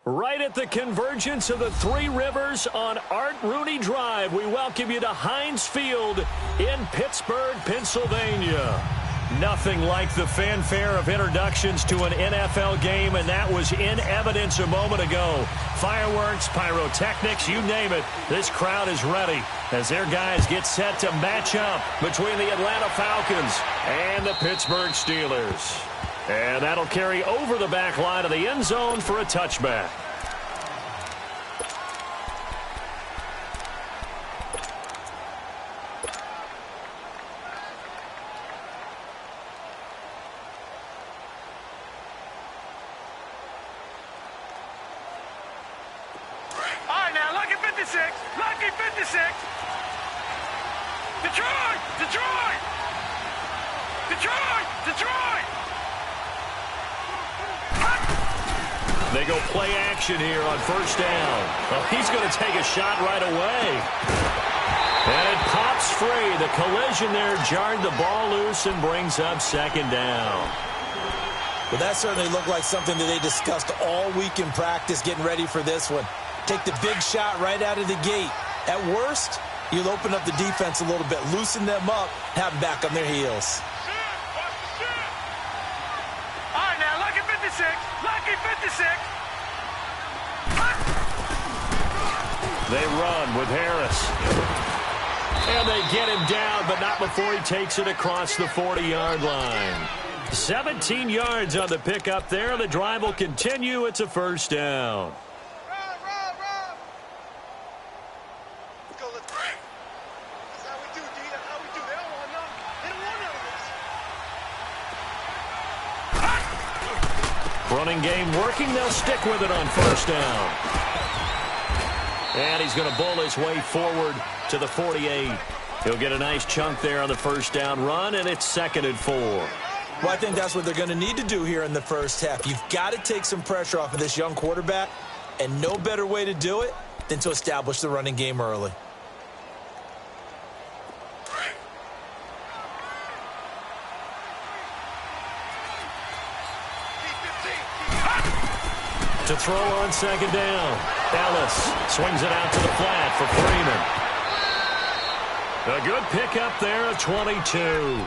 Right at the convergence of the Three Rivers on Art Rooney Drive, we welcome you to Heinz Field in Pittsburgh, Pennsylvania. Nothing like the fanfare of introductions to an NFL game, and that was in evidence a moment ago. Fireworks, pyrotechnics, you name it. This crowd is ready as their guys get set to match up between the Atlanta Falcons and the Pittsburgh Steelers. And that'll carry over the back line of the end zone for a touchback. All right, now, lucky 56. Lucky 56. Detroit! Detroit! Detroit! Detroit! They go play action here on first down. Well, he's going to take a shot right away. And it pops free. The collision there jarred the ball loose and brings up second down. Well, that certainly looked like something that they discussed all week in practice getting ready for this one. Take the big shot right out of the gate. At worst, you'll open up the defense a little bit, loosen them up, have them back on their heels. All right, now, lucky 56. Lucky 56. They run with Harris. And they get him down, but not before he takes it across the 40-yard line. 17 yards on the pickup there. The drive will continue. It's a first down. Running game working. They'll stick with it on first down. And he's going to bull his way forward to the 48. He'll get a nice chunk there on the first down run, and it's 2nd and 4. Well, I think that's what they're going to need to do here in the first half. You've got to take some pressure off of this young quarterback, and no better way to do it than to establish the running game early. To throw on second down. Ellis swings it out to the flat for Freeman. A good pickup there at 22.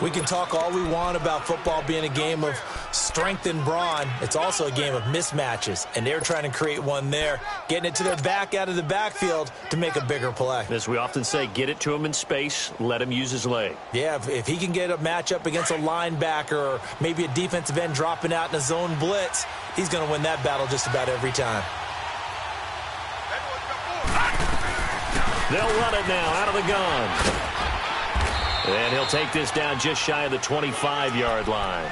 We can talk all we want about football being a game of strength and brawn. It's also a game of mismatches, and they're trying to create one there, getting it to their back out of the backfield to make a bigger play. As we often say, get it to him in space, let him use his leg. Yeah, if he can get a matchup against a linebacker or maybe a defensive end dropping out in a zone blitz, he's going to win that battle just about every time. They'll run it now out of the gun. And he'll take this down just shy of the 25-yard line.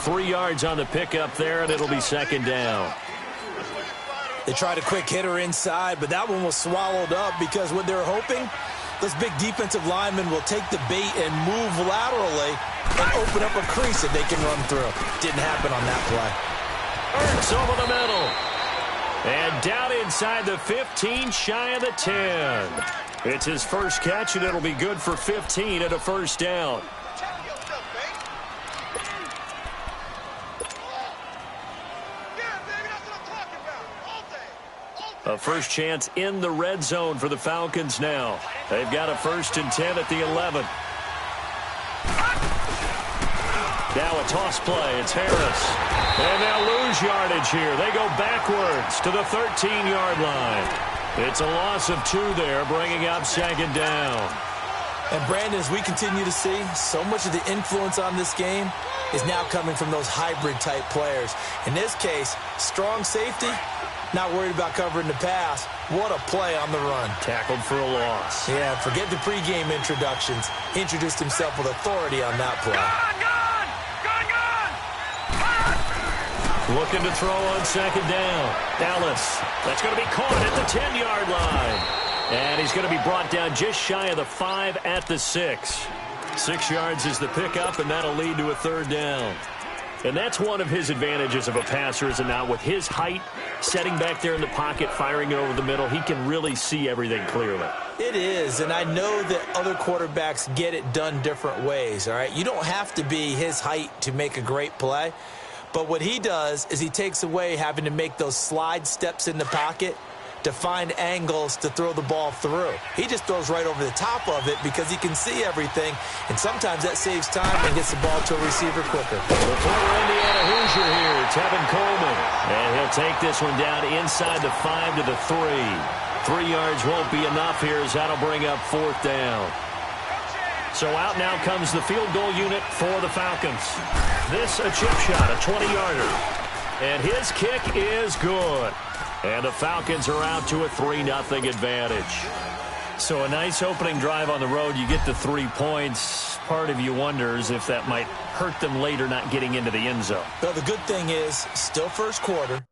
3 yards on the pickup there, and it'll be second down. They tried a quick hitter inside, but that one was swallowed up because what they're hoping, those big defensive linemen will take the bait and move laterally and open up a crease that they can run through. Didn't happen on that play. Ertz over the middle. And down inside the 15, shy of the 10. It's his first catch, and it'll be good for 15 at a first down. A first chance in the red zone for the Falcons now. They've got a 1st and 10 at the 11. Now a toss play. It's Harris. And they'll lose yardage here. They go backwards to the 13-yard line. It's a loss of 2 there, bringing up second down. And, Brandon, as we continue to see, so much of the influence on this game is now coming from those hybrid-type players. In this case, strong safety, not worried about covering the pass. What a play on the run. Tackled for a loss. Yeah, forget the pregame introductions. He introduced himself with authority on that play. Looking to throw on second down. Dallas. That's going to be caught at the 10-yard line. And he's going to be brought down just shy of the 5 at the 6. 6 yards is the pickup, and that'll lead to a third down. And that's one of his advantages of a passer, is it not? With his height, setting back there in the pocket, firing it over the middle, he can really see everything clearly. It is, and I know that other quarterbacks get it done different ways, all right? You don't have to be his height to make a great play, but what he does is he takes away having to make those slide steps in the pocket to find angles to throw the ball through. He just throws right over the top of it because he can see everything, and sometimes that saves time and gets the ball to a receiver quicker. The former Indiana Hoosier here, Tevin Coleman. And he'll take this one down inside the 5 to the 3. 3 yards won't be enough here as that'll bring up 4th down. So out now comes the field goal unit for the Falcons. This a chip shot, a 20-yarder. And his kick is good. And the Falcons are out to a 3-0 advantage. So a nice opening drive on the road. You get the 3 points. Part of you wonders if that might hurt them later not getting into the end zone. Well, the good thing is, still first quarter.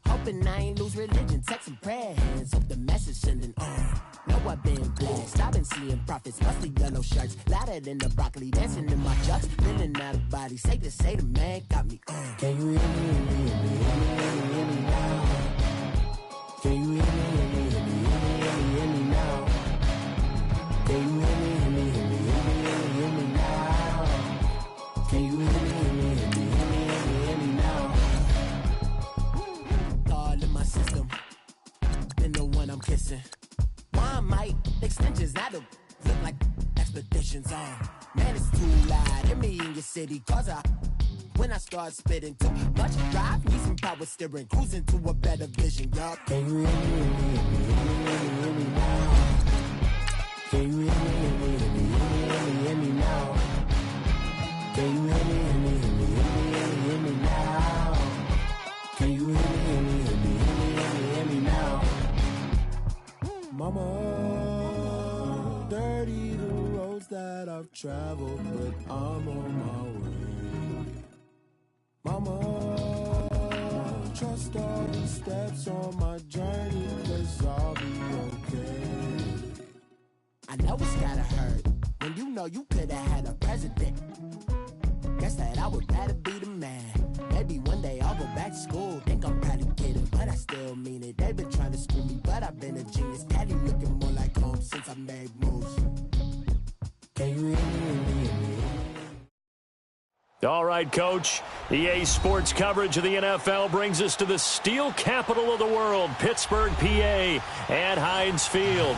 Hoping I ain't lose religion, text some prayer hands, hope the message sending on. Know I've been blessed, I've been seeing prophets, mostly yellow shirts, louder than the broccoli, dancing in my chucks, feeling out of body, say the man got me on. Can you hear me, hear me now? Can you hear me, hear me now? Can you hear me, hear me now? Can you hear me, hear me now? All in my system, been the one I'm kissing. Why might extensions that'll look like expeditions on? Man, it's too loud. Hear me in your city, cause when I start spitting too much drive, need some power steering, cruising to a better vision, y'all. Can you hear me now? Can you hear me now? Can you hear me now? Can you hear me now? Mama, dirty the roads that I've traveled, but I'm on my way. Mama, trust all the steps on my journey, 'cause I'll be okay. I know it's gotta hurt when you know you could've had a president. Guess that I would rather be the man. Maybe one day I'll go back to school. Think I'm probably kidding, but I still mean it. They've been trying to screw me, but I've been a genius. Daddy looking more like home since I made moves. Can you hear me? All right, Coach. EA Sports coverage of the NFL brings us to the steel capital of the world, Pittsburgh, PA, at Heinz Field.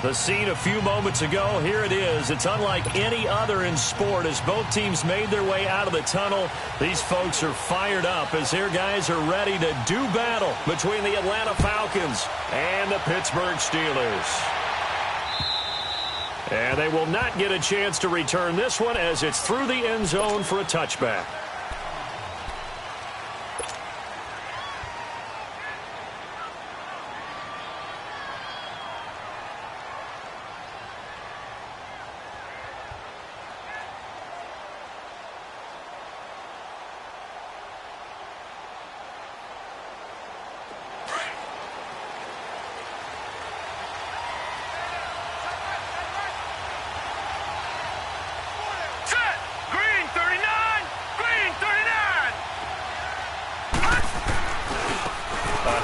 The scene a few moments ago, here it is. It's unlike any other in sport as both teams made their way out of the tunnel. These folks are fired up as their guys are ready to do battle between the Atlanta Falcons and the Pittsburgh Steelers. And they will not get a chance to return this one as it's through the end zone for a touchback.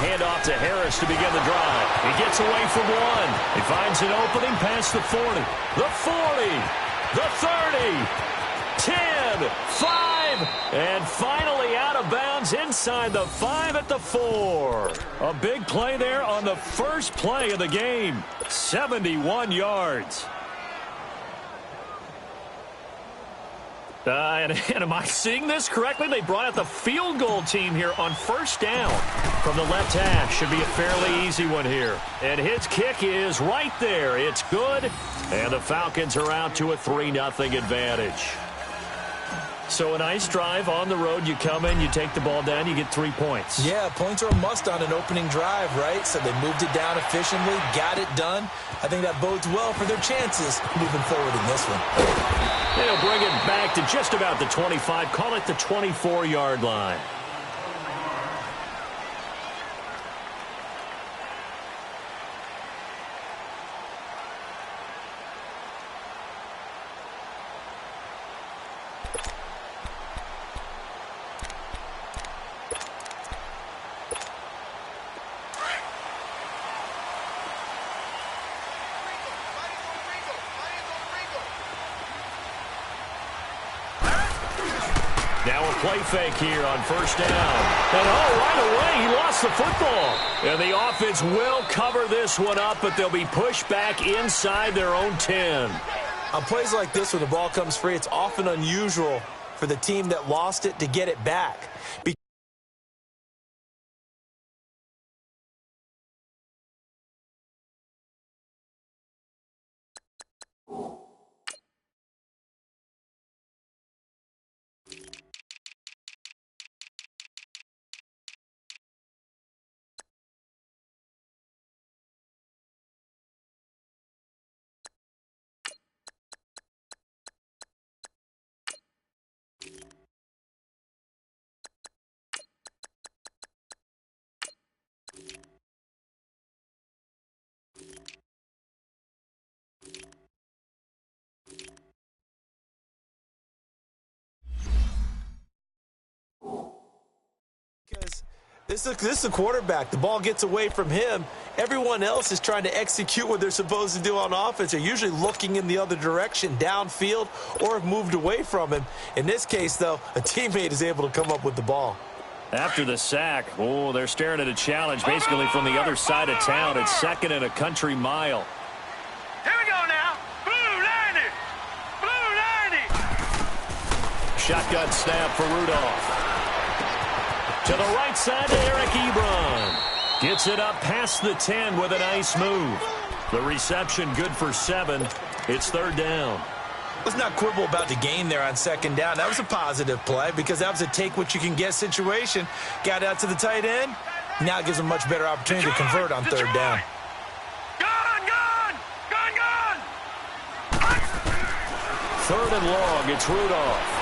Handoff to Harris to begin the drive. He gets away from one. He finds an opening past the 40. The 40. The 30. 10. 5. And finally out of bounds inside the 5 at the 4. A big play there on the first play of the game. 71 yards. And am I seeing this correctly? They brought out the field goal team here on first down from the left hash. Should be a fairly easy one here. And his kick is right there. It's good. And the Falcons are out to a 3-0 advantage. So a nice drive on the road. You come in, you take the ball down, you get 3 points. Yeah, points are a must on an opening drive, right? So they moved it down efficiently, got it done. I think that bodes well for their chances moving forward in this one. They'll bring it back to just about the 25. Call it the 24-yard line. Now a play fake here on first down. And right away, he lost the football. And the offense will cover this one up, but they'll be pushed back inside their own 10. On plays like this, when the ball comes free, it's often unusual for the team that lost it to get it back. Because this is a quarterback. The ball gets away from him. Everyone else is trying to execute what they're supposed to do on offense. They're usually looking in the other direction, downfield, or have moved away from him. In this case, though, a teammate is able to come up with the ball. After the sack, they're staring at a challenge basically from the other side of town. It's second and a country mile. Here we go now. Blue 90. Blue 90. Shotgun snap for Rudolph. To the right side to Eric Ebron. Gets it up past the 10 with a nice move. The reception good for 7. It's third down. Let's not quibble about the gain there on second down. That was a positive play because that was a take-what-you-can-get situation. Got out to the tight end. Now it gives them a much better opportunity to convert on third down. Gone, gone, gone, gone. Third and long, it's Rudolph.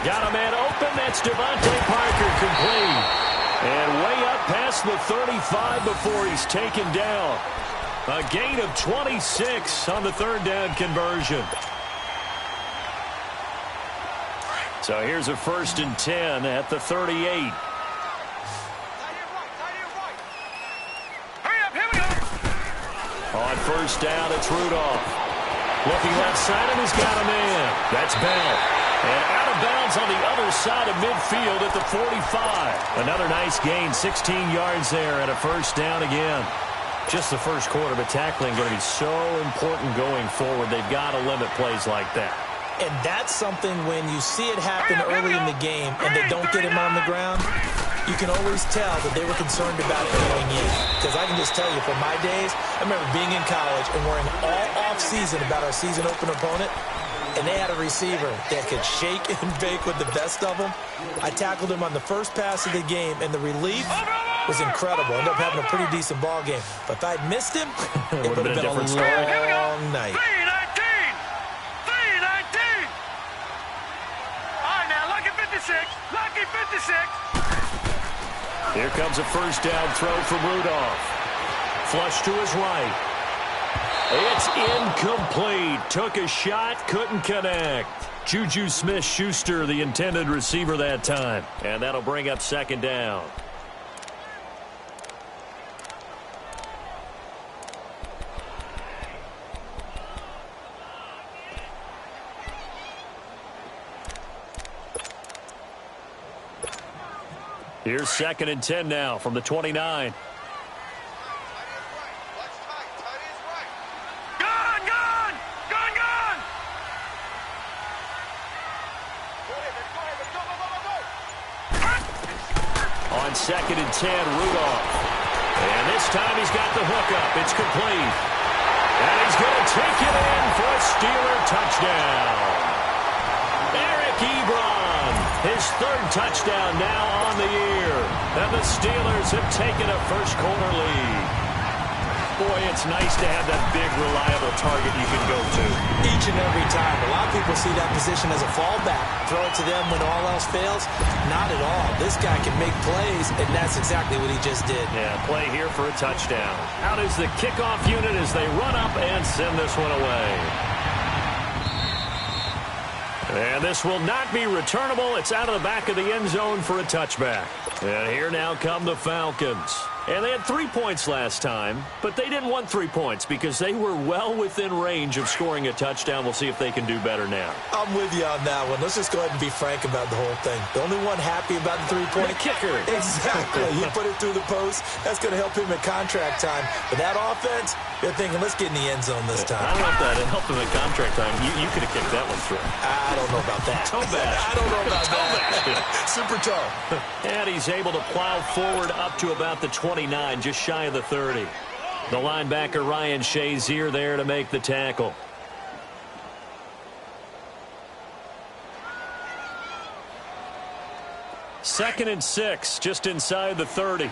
Got a man open, that's Devontae Parker complete. And way up past the 35 before he's taken down. A gain of 26 on the third down conversion. So here's a 1st and 10 at the 38. Hurry up, here we go. On first down, it's Rudolph. Looking left side, and he's got a man. That's Bell. And out of bounds on the other side of midfield at the 45. Another nice gain, 16 yards there, and a first down again. Just the first quarter, but tackling going to be so important going forward. They've got to limit plays like that. And that's something when you see it happen early in the game and they don't get him on the ground, you can always tell that they were concerned about it going in. Because I can just tell you, from my days, I remember being in college and worrying all off-season about our season open opponent, and they had a receiver that could shake and bake with the best of them. I tackled him on the first pass of the game, and the relief was incredible. Ended up having a pretty decent ball game. But if I'd missed him, it would have been a long night. 319. 319. All right, now, lucky 56. Lucky 56. Here comes a first down throw from Rudolph. Flush to his right. It's incomplete. Took a shot, couldn't connect. Juju Smith-Schuster, the intended receiver that time. And that'll bring up second down. Here's 2nd and 10 now from the 29. Gone, gone, gone, gone. 2nd and 10, Rudolph. And this time he's got the hookup. It's complete. And he's going to take it in for a Steeler touchdown. Eric Ebron, his 3rd touchdown now on the year. And the Steelers have taken a first-quarter lead. Boy, it's nice to have that big, reliable target you can go to. Each and every time. A lot of people see that position as a fallback. Throw it to them when all else fails. Not at all. This guy can make plays, and that's exactly what he just did. Yeah, play here for a touchdown. Out is the kickoff unit as they run up and send this one away. And this will not be returnable. It's out of the back of the end zone for a touchback. And here now come the Falcons. And they had 3 points last time, but they didn't want 3 points because they were well within range of scoring a touchdown. We'll see if they can do better now. I'm with you on that one. Let's just go ahead and be frank about the whole thing. The only one happy about the 3-point kicker. Exactly. He put it through the post. That's going to help him in contract time. But that offense, they're thinking, let's get in the end zone this time. I don't know if that helped him in contract time. You could have kicked that one through. I don't know about that. Toe bash. I don't know about that. Super toe. And he's able to plow forward up to about the 29, just shy of the 30. The linebacker, Ryan Shazier, there to make the tackle. Second and 6, just inside the 30.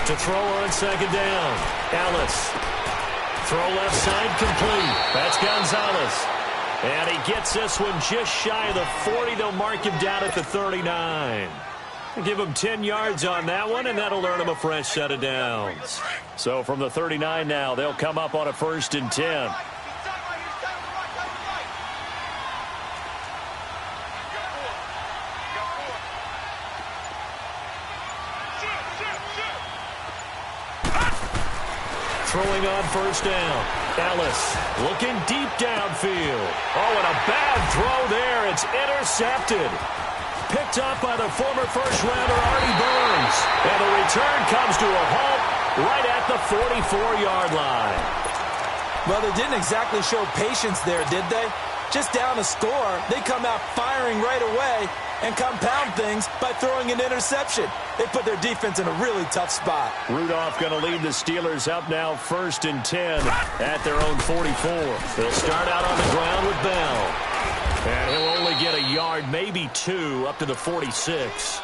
To throw on 2nd down. Ellis. Throw left side complete. That's Gonzalez. And he gets this one just shy of the 40. They'll mark him down at the 39. Give him 10 yards on that one, and that'll earn him a fresh set of downs. So from the 39 now, they'll come up on a 1st and 10. Throwing on 1st down. Ellis looking deep downfield. Oh, and a bad throw there. It's intercepted. Picked up by the former first-rounder Artie Burns. And the return comes to a halt right at the 44-yard line. Well, they didn't exactly show patience there, did they? Just down a score, they come out firing right away and compound things by throwing an interception. They put their defense in a really tough spot. Rudolph going to lead the Steelers up now 1st and 10 at their own 44. They'll start out on the ground with Bell. And he'll only get a yard, maybe 2, up to the 46.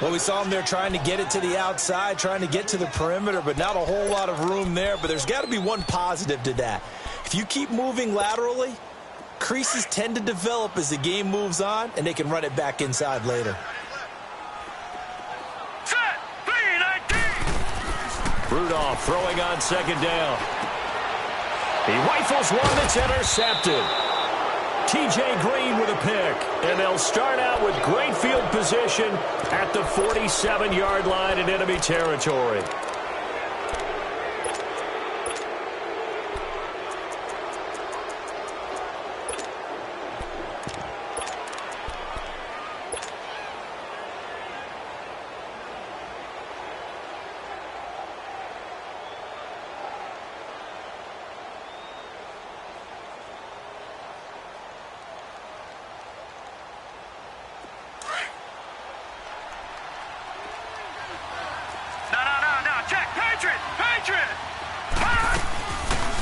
Well, we saw him there trying to get it to the outside, trying to get to the perimeter, but not a whole lot of room there. But there's got to be one positive to that. If you keep moving laterally, creases tend to develop as the game moves on, and they can run it back inside later. Set, 3-19. Rudolph throwing on 2nd down. He rifles one that's intercepted. T.J. Green with a pick. And they'll start out with great field position at the 47-yard line in enemy territory.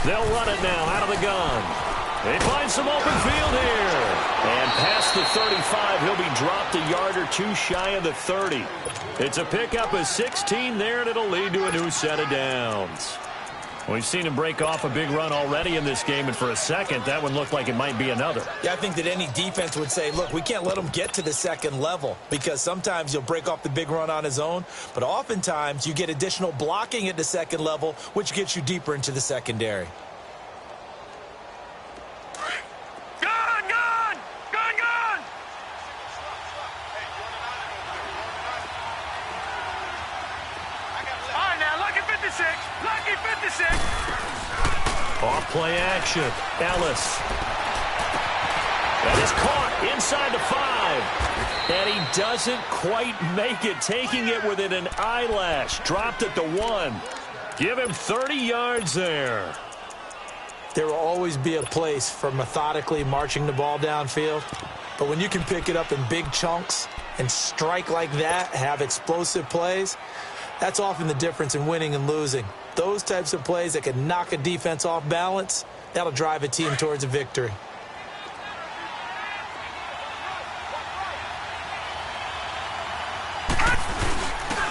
They'll run it now out of the gun. They find some open field here. And past the 35, he'll be dropped a yard or 2 shy of the 30. It's a pickup of 16 there, and it'll lead to a new set of downs. We've seen him break off a big run already in this game, and for a second, that one looked like it might be another. Yeah, I think that any defense would say, look, we can't let him get to the second level, because sometimes he'll break off the big run on his own, but oftentimes you get additional blocking at the second level, which gets you deeper into the secondary. Off play action. Ellis. That is caught inside the 5. And he doesn't quite make it, taking it within an eyelash. Dropped at the 1. Give him 30 yards there. There will always be a place for methodically marching the ball downfield. But when you can pick it up in big chunks and strike like that, have explosive plays, that's often the difference in winning and losing. Those types of plays that can knock a defense off balance, that'll drive a team towards a victory.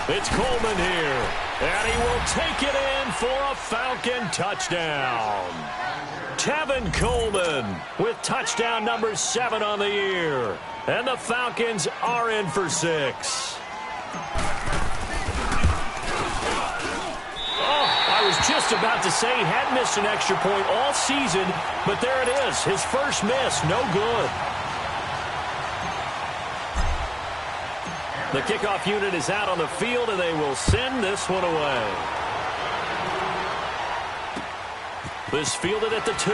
It's Coleman here, and he will take it in for a Falcon touchdown. Tevin Coleman with touchdown number 7 on the year, and the Falcons are in for 6. I was just about to say he had missed an extra point all season, but there it is, his first miss, no good. The kickoff unit is out on the field, and they will send this one away. This fielded at the 2.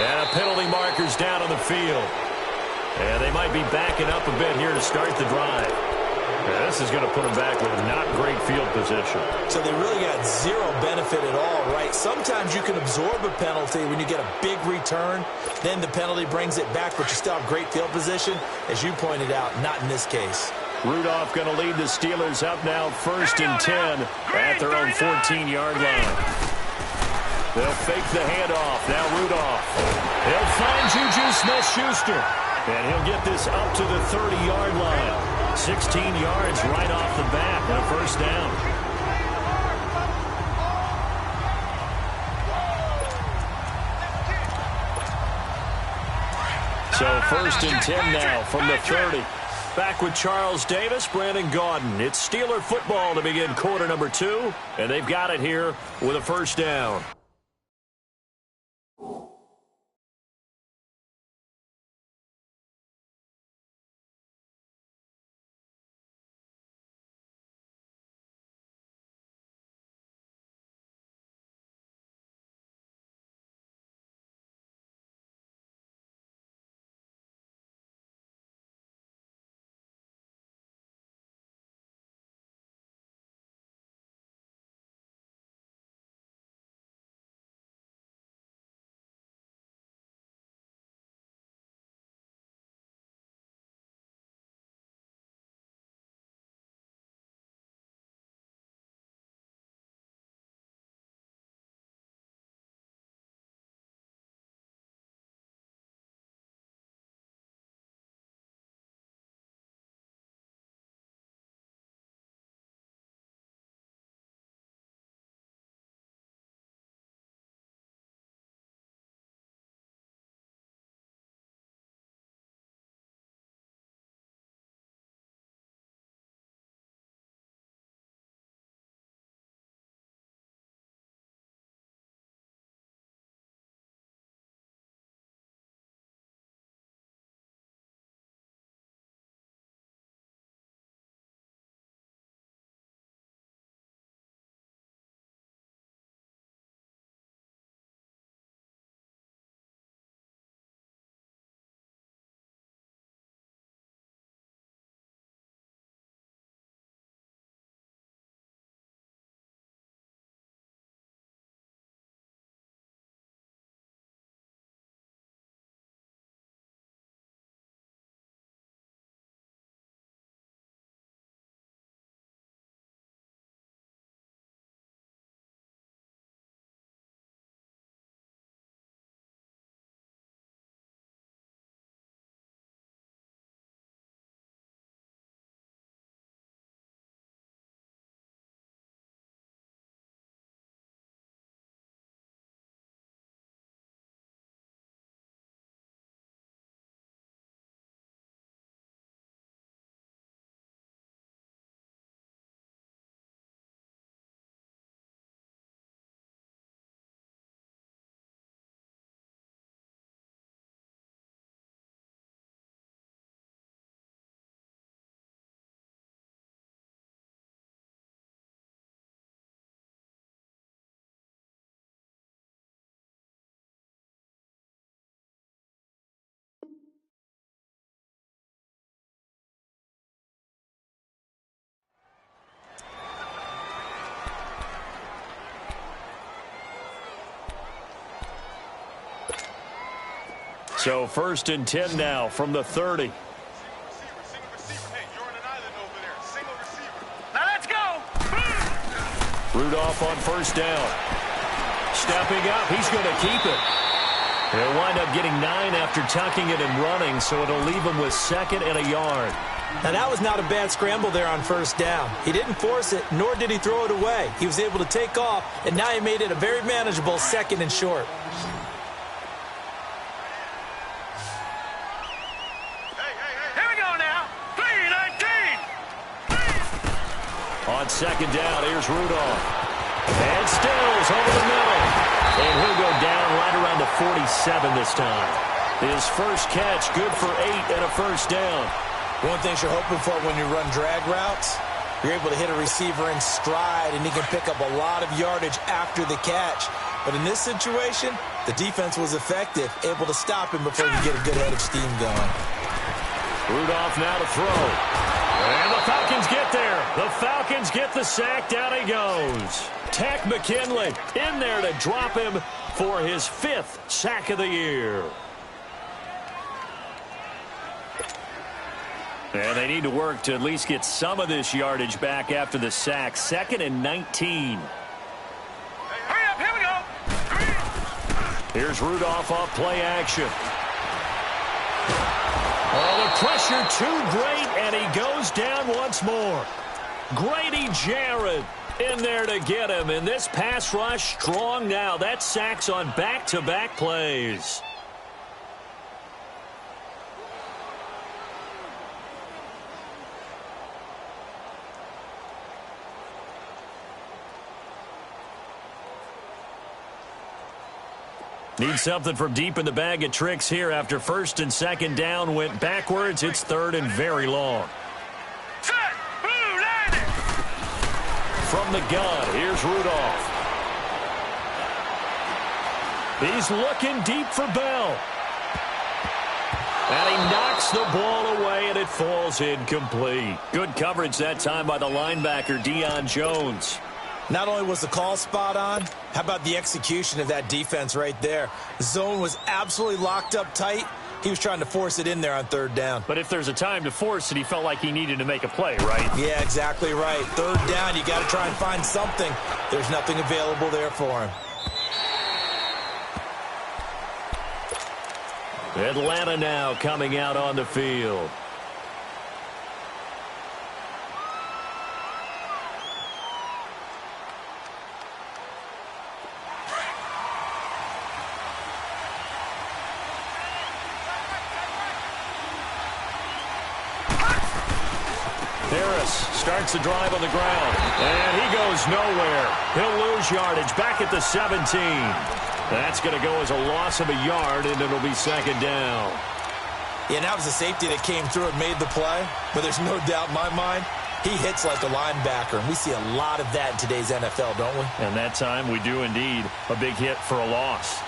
And a penalty marker's down on the field. And they might be backing up a bit here to start the drive. Yeah, this is going to put them back with not great field position. So they really got zero benefit at all, right? Sometimes you can absorb a penalty when you get a big return. Then the penalty brings it back, but you still have great field position. As you pointed out, not in this case. Rudolph going to lead the Steelers up now 1st and 10 at their own 14-yard line. They'll fake the handoff. Now Rudolph. He'll find Juju Smith-Schuster. And he'll get this up to the 30-yard line. 16 yards right off the bat and a first down. So 1st and 10 now from the 30. Back with Charles Davis, Brandon Gaudin. It's Steeler football to begin quarter number 2, and they've got it here with a first down. So 1st and 10 now from the 30. Now let's go. Rudolph on 1st down. Stepping up, he's going to keep it. He'll wind up getting 9 after tucking it and running, so it'll leave him with 2nd and a yard. Now, that was not a bad scramble there on 1st down. He didn't force it, nor did he throw it away. He was able to take off, and now he made it a very manageable 2nd and short. Here we go now. 3-19. On 2nd down, here's Rudolph. And Stills over the middle. And he'll go down right around the 47 this time. His first catch, good for 8 and a 1st down. One thing you're hoping for when you run drag routes, you're able to hit a receiver in stride, and he can pick up a lot of yardage after the catch. But in this situation, the defense was effective, able to stop him before he could get a good head of steam going. Rudolph now to throw. And the Falcons get there. The Falcons get the sack. Down he goes. Takk McKinley in there to drop him for his 5th sack of the year. And they need to work to at least get some of this yardage back after the sack. 2nd and 19. Hurry up, here we go. Here's Rudolph off play action. Oh, the pressure too great, and he goes down once more. Grady Jarrett in there to get him, and this pass rush strong now. That sacks on back-to-back plays. Need something from deep in the bag of tricks here after 1st and 2nd down went backwards. It's 3rd and very long. Set. Blue, landing. From the gun, here's Rudolph. He's looking deep for Bell. And he knocks the ball away, and it falls incomplete. Good coverage that time by the linebacker, Deion Jones. Not only was the call spot on, how about the execution of that defense right there? The zone was absolutely locked up tight. He was trying to force it in there on 3rd down. But if there's a time to force it, he felt like he needed to make a play, right? Yeah, exactly right. 3rd down, you got to try and find something. There's nothing available there for him. Atlanta now coming out on the field. Starts the drive on the ground, and he goes nowhere. He'll lose yardage back at the 17. That's going to go as a loss of a yard, and it'll be 2nd down. Yeah, and that was the safety that came through and made the play, but there's no doubt in my mind, he hits like a linebacker, and we see a lot of that in today's NFL, don't we? And that time we do indeed. A big hit for a loss.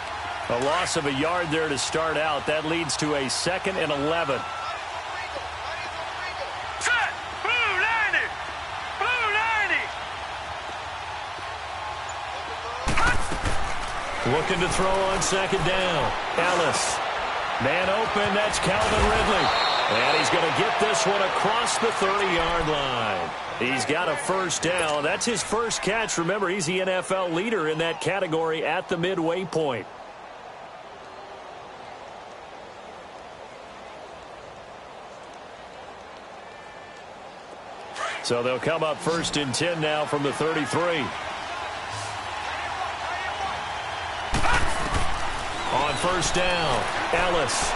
A loss of a yard there to start out. That leads to a 2nd and 11. Looking to throw on 2nd down. Ellis. Man open, that's Calvin Ridley. And he's going to get this one across the 30-yard line. He's got a 1st down. That's his first catch. Remember, he's the NFL leader in that category at the midway point. So they'll come up 1st and 10 now from the 33. On 1st down, Ellis.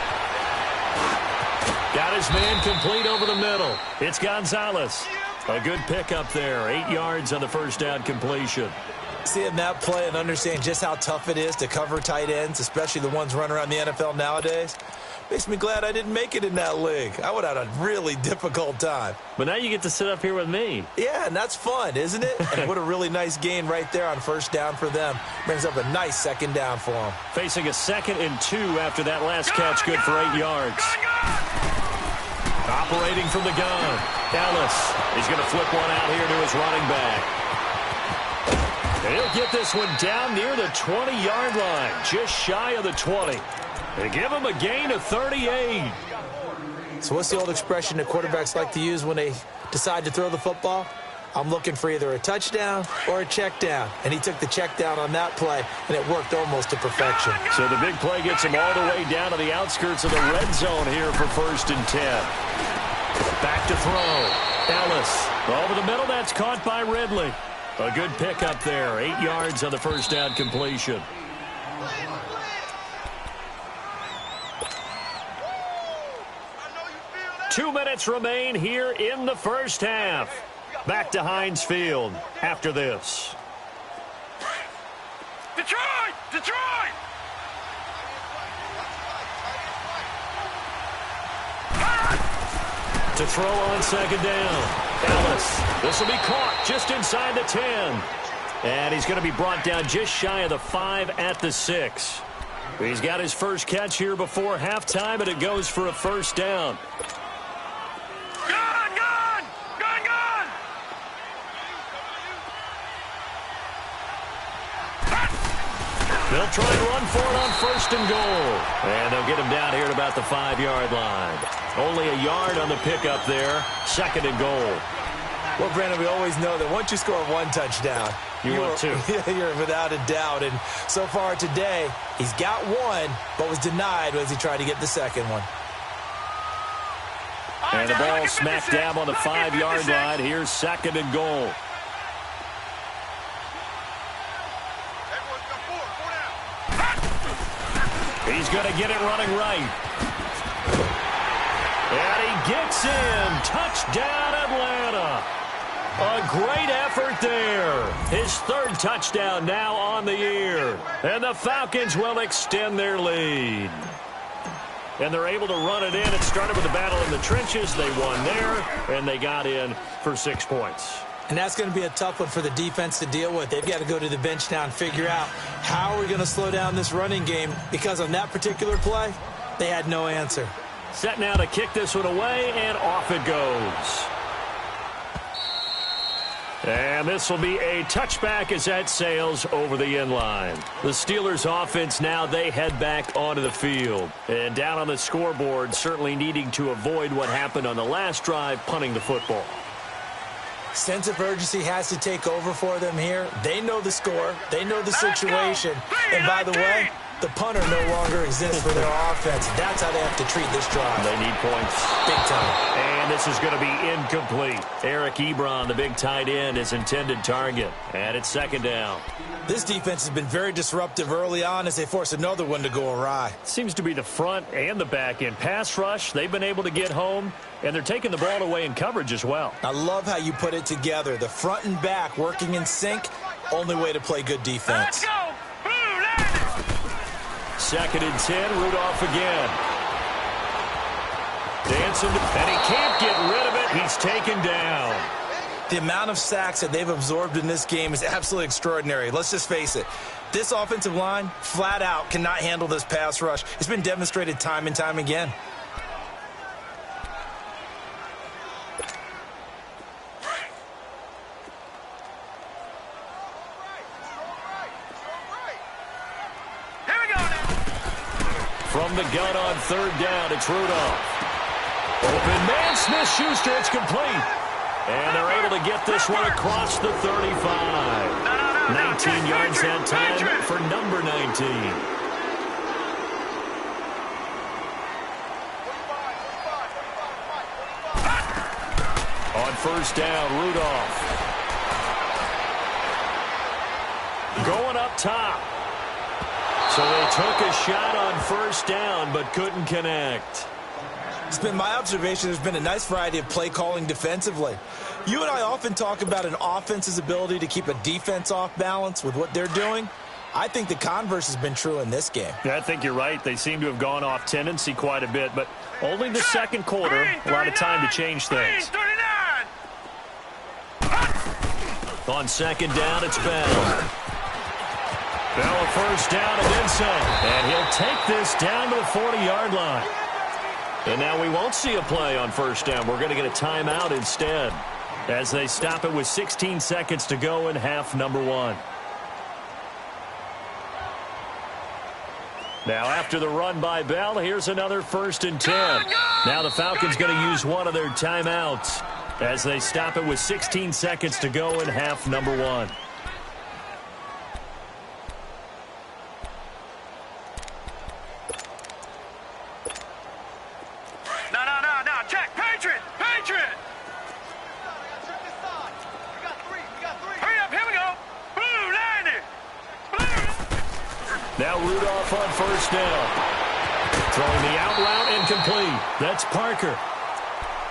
Got his man complete over the middle. It's Gonzalez. A good pickup there. 8 yards on the 1st down completion. Seeing that play and understanding just how tough it is to cover tight ends, especially the ones running around the NFL nowadays, makes me glad I didn't make it in that league. I would have had a really difficult time. But now you get to sit up here with me. Yeah, and that's fun, isn't it? And what a really nice gain right there on 1st down for them. Brings up a nice 2nd down for them. Facing a 2nd and 2 after that last catch, good for 8 yards. Operating from the gun, Ellis. He's going to flip one out here to his running back. And he'll get this one down near the 20-yard line, just shy of the 20. They give him a gain of 38. So what's the old expression that quarterbacks like to use when they decide to throw the football? I'm looking for either a touchdown or a check down. And he took the check down on that play, and it worked almost to perfection. So the big play gets him all the way down to the outskirts of the red zone here for 1st and 10. Back to throw. Ellis. Over the middle, that's caught by Ridley. A good pickup there. 8 yards on the first down completion. Two minutes remain here in the first half. Back to Heinz Field after this. Detroit! Detroit! To throw on 2nd down. Ellis. This will be caught just inside the 10. And he's going to be brought down just shy of the 5 at the 6. He's got his first catch here before halftime, and it goes for a first down. They'll try and run for it on 1st and goal. And they'll get him down here at about the 5-yard line. Only a yard on the pickup there. 2nd and goal. Well, Brandon, we always know that once you score 1 touchdown, you're 2. You're without a doubt. And so far today, he's got 1, but was denied as he tried to get the 2nd one. And the ball smack dab on the 5-yard line. Here's 2nd and goal. He's going to get it running right. And he gets in. Touchdown, Atlanta. A great effort there. His 3rd touchdown now on the year. And the Falcons will extend their lead. And they're able to run it in. It started with a battle in the trenches. They won there, and they got in for 6 points. And that's going to be a tough one for the defense to deal with. They've got to go to the bench now and figure out how are we going to slow down this running game, because on that particular play, they had no answer. Set now to kick this one away, and off it goes. And this will be a touchback as that sails over the end line. The Steelers offense now, they head back onto the field. And down on the scoreboard, certainly needing to avoid what happened on the last drive, punting the football. Sense of urgency has to take over for them here. They know the score. They know the situation. And by the way, the punter no longer exists for their offense. That's how they have to treat this drive. They need points. Big time. And this is going to be incomplete. Eric Ebron, the big tight end, is intended target. And it's 2nd down. This defense has been very disruptive early on as they force another one to go awry. Seems to be the front and the back end. Pass rush, they've been able to get home, and they're taking the ball away in coverage as well. I love how you put it together. The front and back working in sync, only way to play good defense. Let's go! Blue, land it! 2nd and 10, Rudolph again. Dancing, and he can't get rid of it. He's taken down. The amount of sacks that they've absorbed in this game is absolutely extraordinary. Let's just face it. This offensive line, flat out, cannot handle this pass rush. It's been demonstrated time and time again. Here we go now. From the gun on 3rd down, it's Rudolph. Open man, Smith-Schuster, it's complete. And they're able to get this one across the 35. 19 yards that time for number 19. On 1st down, Rudolph. Going up top. So they took a shot on 1st down, but couldn't connect. It's been my observation there's been a nice variety of play calling defensively. You and I often talk about an offense's ability to keep a defense off balance with what they're doing. I think the converse has been true in this game. Yeah, I think you're right. They seem to have gone off tendency quite a bit, but only the 2nd quarter, a lot of time to change things. On 2nd down, it's Bell. Bell a 1st down and then some. And he'll take this down to the 40-yard line. And now we won't see a play on 1st down. We're going to get a timeout instead as they stop it with 16 seconds to go in half number 1. Now after the run by Bell, here's another 1st and 10. Now the Falcons going to use one of their timeouts as they stop it with 16 seconds to go in half number 1. No. Check. Patriot. Hurry up. Here we go. Blue, 90. Now Rudolph on 1st down. Throwing the out route incomplete. That's Parker.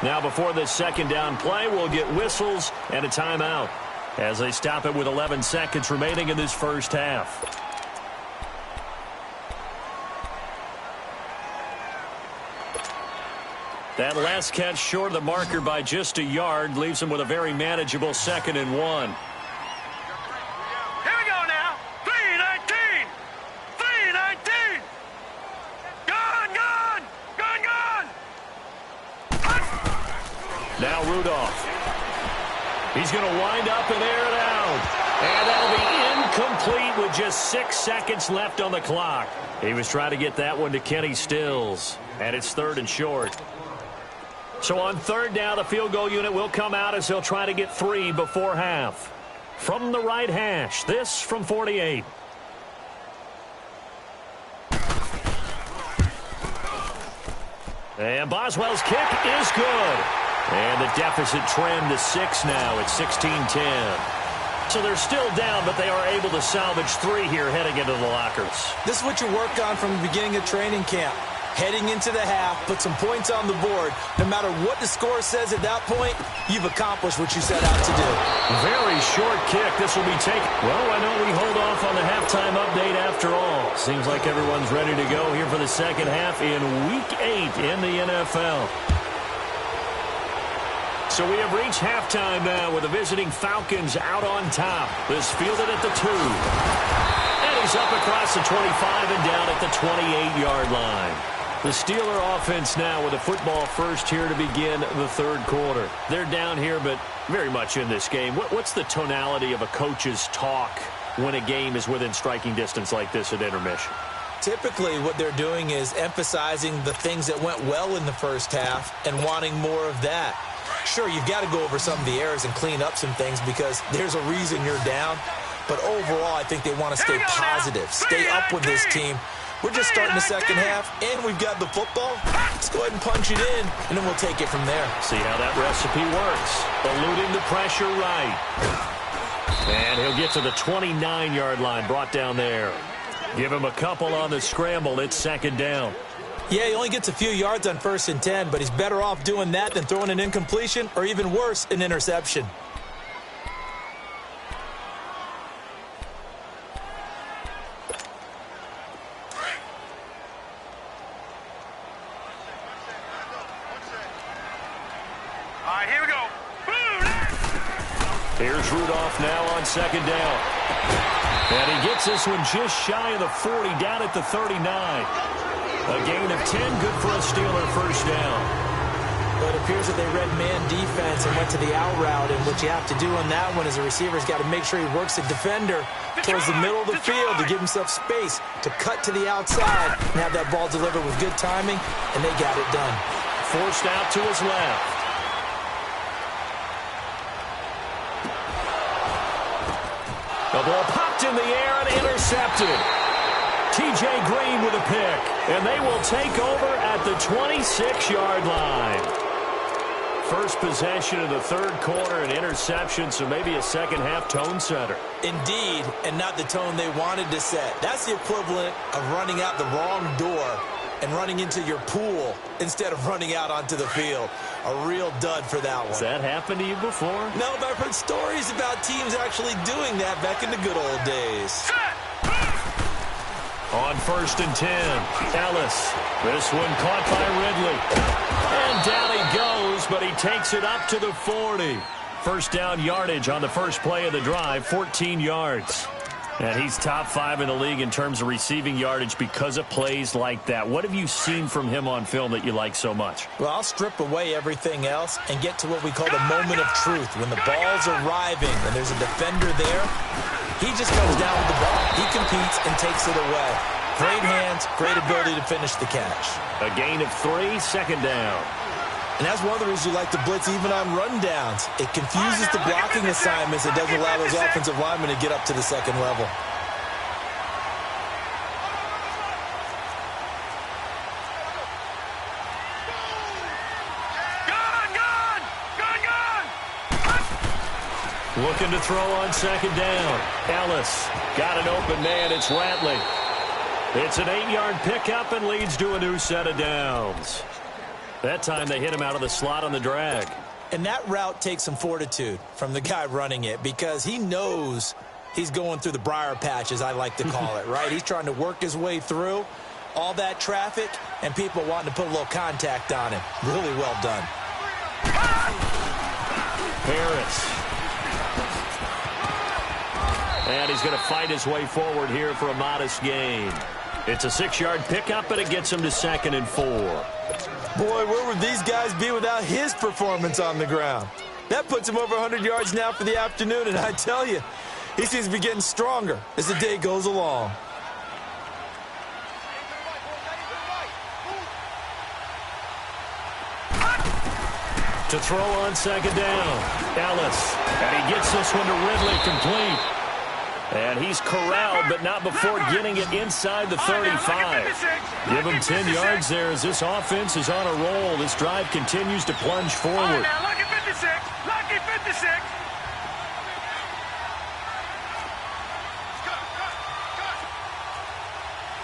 Now before this 2nd down play, we'll get whistles and a timeout as they stop it with 11 seconds remaining in this first half. That last catch short of the marker by just a yard leaves him with a very manageable 2nd and 1. Here we go now. 3-19. 3-19. Gone. Now Rudolph. He's going to wind up and air it out. And that'll be incomplete with just 6 seconds left on the clock. He was trying to get that one to Kenny Stills. And it's 3rd and short. So on 3rd down, the field goal unit will come out as they'll try to get 3 before half. From the right hash, this from 48. And Boswell's kick is good. And the deficit trimmed to 6 now at 16-10. So they're still down, but they are able to salvage 3 here heading into the lockers. This is what you work on from the beginning of training camp. Heading into the half, put some points on the board. No matter what the score says at that point, you've accomplished what you set out to do. Very short kick. This will be taken. Well, why don't we hold off on the halftime update after all? Seems like everyone's ready to go here for the second half in Week 8 in the NFL. So we have reached halftime now with the visiting Falcons out on top. This fielded at the 2. And he's up across the 25 and down at the 28-yard line. The Steeler offense now with a football first here to begin the 3rd quarter. They're down here, but very much in this game. What's the tonality of a coach's talk when a game is within striking distance like this at intermission? Typically, what they're doing is emphasizing the things that went well in the first half and wanting more of that. Sure, you've got to go over some of the errors and clean up some things because there's a reason you're down. But overall, I think they want to stay positive, stay up with this team. We're just starting the second half, and we've got the football. Let's go ahead and punch it in, and then we'll take it from there. See how that recipe works. Eluding the pressure right. And he'll get to the 29-yard line, brought down there. Give him a couple on the scramble. It's 2nd down. Yeah, he only gets a few yards on 1st and 10, but he's better off doing that than throwing an incompletion or even worse, an interception. All right, here we go. Here's Rudolph now on 2nd down. And he gets this one just shy of the 40, down at the 39. A gain of 10, good for a Steeler 1st down. But it appears that they read man defense and went to the out route. And what you have to do on that one is the receiver's got to make sure he works the defender towards the middle of the field to give himself space to cut to the outside and have that ball delivered with good timing, and they got it done. Forced out to his left. The ball popped in the air and intercepted. T.J. Green with a pick, and they will take over at the 26-yard line. First possession of the 3rd quarter, an interception, so maybe a second-half tone setter. Indeed, and not the tone they wanted to set. That's the equivalent of running out the wrong door and running into your pool instead of running out onto the field. A real dud for that one. Has that happened to you before? No, but I've heard stories about teams actually doing that back in the good old days. On 1st and 10, Ellis. This one caught by Ridley. And down he goes, but he takes it up to the 40. First down yardage on the first play of the drive, 14 yards. And he's top 5 in the league in terms of receiving yardage because of plays like that. What have you seen from him on film that you like so much? Well, I'll strip away everything else and get to what we call the moment of truth. When the ball's arriving and there's a defender there, he just comes down with the ball. He competes and takes it away. Great hands, great ability to finish the catch. A gain of 3, second down. And that's one of the reasons you like to blitz even on rundowns. It confuses the blocking assignments. It doesn't allow those offensive linemen to get up to the second level. Looking to throw on second down. Ellis got an open man. It's Ratley. It's an 8-yard pickup and leads to a new set of downs. That time they hit him out of the slot on the drag. And that route takes some fortitude from the guy running it because he knows he's going through the briar patch, as I like to call it, right? He's trying to work his way through all that traffic and people wanting to put a little contact on him. Really well done. Harris. And he's going to fight his way forward here for a modest gain. It's a 6-yard pickup, and it gets him to 2nd and 4. Boy, where would these guys be without his performance on the ground? That puts him over 100 yards now for the afternoon, and I tell you, he seems to be getting stronger as the day goes along. To throw on second down, Ellis. And he gets this one to Ridley, complete. And he's corralled, but not before getting it inside the 35. Give him 10 yards there as this offense is on a roll. This drive continues to plunge forward. Now, lucky 56. Lucky 56.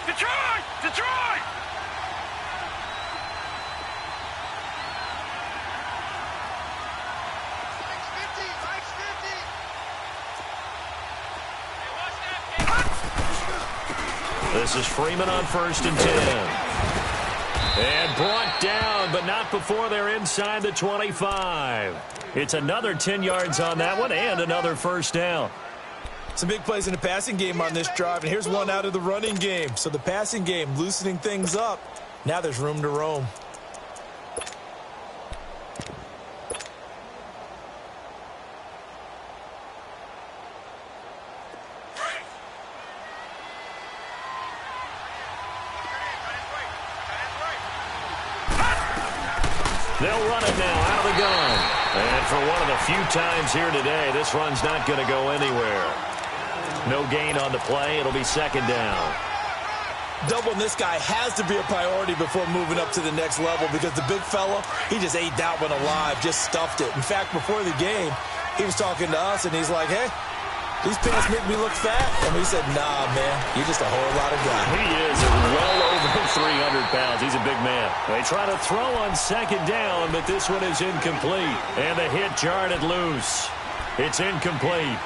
Detroit! Detroit! This is Freeman on 1st and 10. And brought down, but not before they're inside the 25. It's another 10 yards on that one and another first down. Some big plays in the passing game on this drive, and here's one out of the running game. So the passing game loosening things up. Now there's room to roam. They'll run it now out of the gun. And for one of the few times here today, this run's not going to go anywhere. No gain on the play. It'll be second down. Doubling this guy has to be a priority before moving up to the next level because the big fella, he just ate that one alive, just stuffed it. In fact, before the game, he was talking to us, and he's like, hey, these pants make me look fat. And we said, nah, man, you're just a whole lot of guy. He is well over 300 pounds. He's a big man. They try to throw on second down, but this one is incomplete. And the hit jarred it loose. It's incomplete.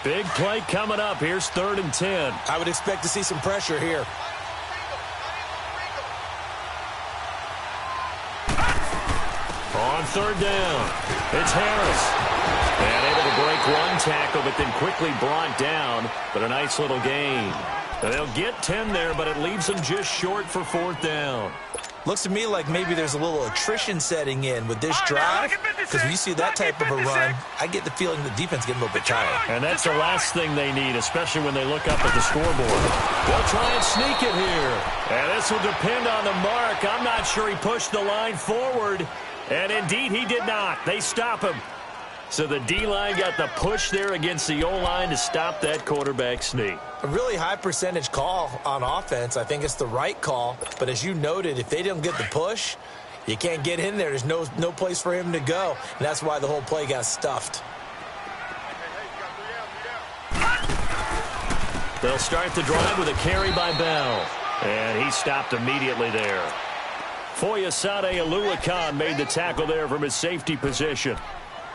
Big play coming up. Here's 3rd and 10. I would expect to see some pressure here. On 3rd down, it's Harris. And able to break one tackle, but then quickly brought down. But a nice little gain. They'll get 10 there, but it leaves them just short for 4th down. Looks to me like maybe there's a little attrition setting in with this drive. Because when you see that type of a run, I get the feeling the defense getting a little bit tired. And that's the last thing they need, especially when they look up at the scoreboard. They'll try and sneak it here. And this will depend on the mark. I'm not sure he pushed the line forward. And indeed, he did not. They stop him. So the D-line got the push there against the O-line to stop that quarterback sneak. A really high percentage call on offense. I think it's the right call. But as you noted, if they don't get the push, you can't get in there. There's no place for him to go. And that's why the whole play got stuffed. They'll start the drive with a carry by Bell. And he stopped immediately there. Foyesade Oluwakan made the tackle there from his safety position.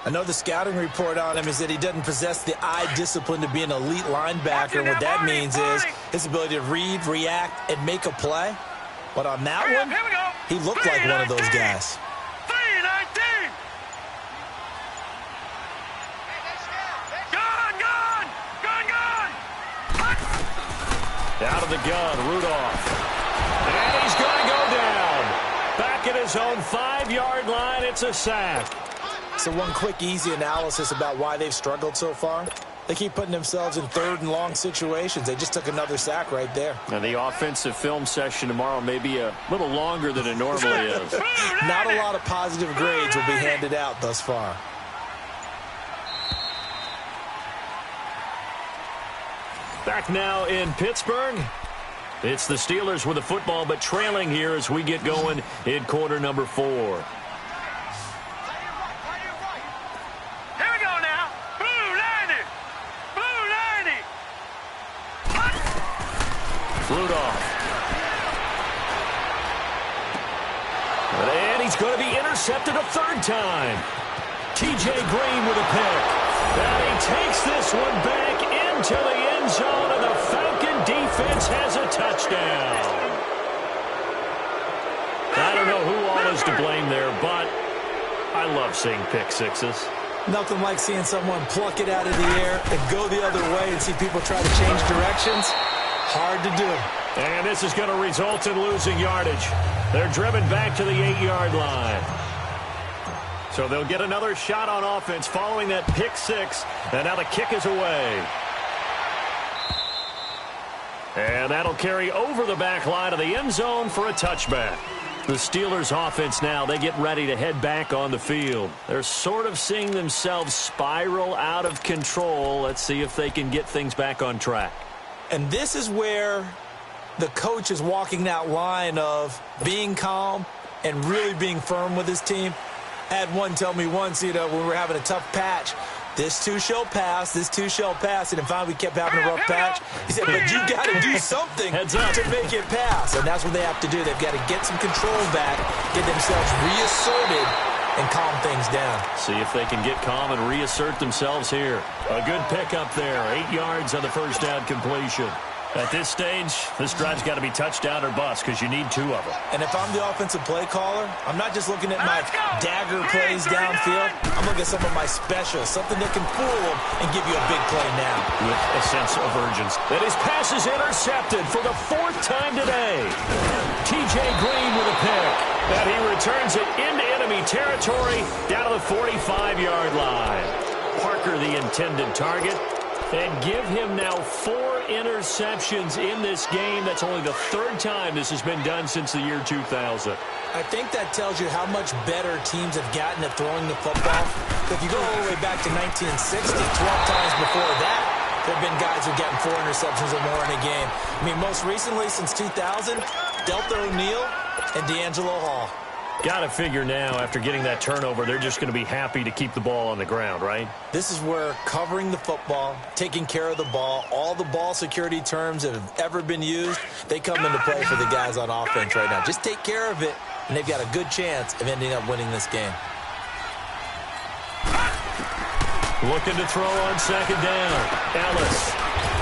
I know the scouting report on him is that he doesn't possess the eye discipline to be an elite linebacker. And what that means is his ability to read, react, and make a play. But on that one, he looked like one of those guys. 3-19. Gone, gone, Out of the gun, Rudolph. And he's going to go down. Back at his own 5-yard line, it's a sack. So one quick, easy analysis about why they've struggled so far. They keep putting themselves in third and long situations. They just took another sack right there. And the offensive film session tomorrow may be a little longer than it normally is. Not a lot of positive grades will be handed out thus far. Back now in Pittsburgh. It's the Steelers with the football, but trailing here as we get going in quarter number 4. Here we go now. Blue 90. Blue 90. Rudolph. And he's going to be intercepted a third time. T.J. Green with a pick. And he takes this one back into the end zone, and the Falcon defense has a touchdown. I don't know who all is to blame there, but I love seeing pick sixes. Nothing like seeing someone pluck it out of the air and go the other way and see people try to change directions. Hard to do. And this is going to result in losing yardage. They're driven back to the 8-yard line. So they'll get another shot on offense following that pick six. And now the kick is away. And that'll carry over the back line of the end zone for a touchback. The Steelers offense now, they get ready to head back on the field. They're sort of seeing themselves spiral out of control. Let's see if they can get things back on track. And this is where the coach is walking that line of being calm and really being firm with his team. I had one tell me once, when we were having a tough patch, this too shall pass, this too shall pass. And finally we kept having a rough patch. He said, but you got to do something to make it pass. And that's what they have to do. They've got to get some control back, get themselves reasserted, and calm things down. See if they can get calm and reassert themselves here. A good pickup there. 8 yards on the first down completion. At this stage, this drive's got to be touchdown or bust because you need 2 of them. And if I'm the offensive play caller, I'm not just looking at my dagger plays downfield. I'm looking at some of my specials, something that can fool them and give you a big play now. With a sense of urgency. And his pass is intercepted for the 4th time today. T.J. Green with a pick. And he returns it into enemy territory down to the 45-yard line. Parker, the intended target. And give him now 4 interceptions in this game. That's only the 3rd time this has been done since the year 2000. I think that tells you how much better teams have gotten at throwing the football. If you go all the way back to 1960, 12 times before that, there have been guys who've gotten 4 interceptions or more in a game. I mean, most recently, since 2000, Delta O'Neal and D'Angelo Hall. Got to figure now, after getting that turnover, they're just going to be happy to keep the ball on the ground, right? This is where covering the football, taking care of the ball, all the ball security terms that have ever been used, they come into play for the guys on offense right now. Just take care of it, and they've got a good chance of ending up winning this game. Looking to throw on second down. Ellis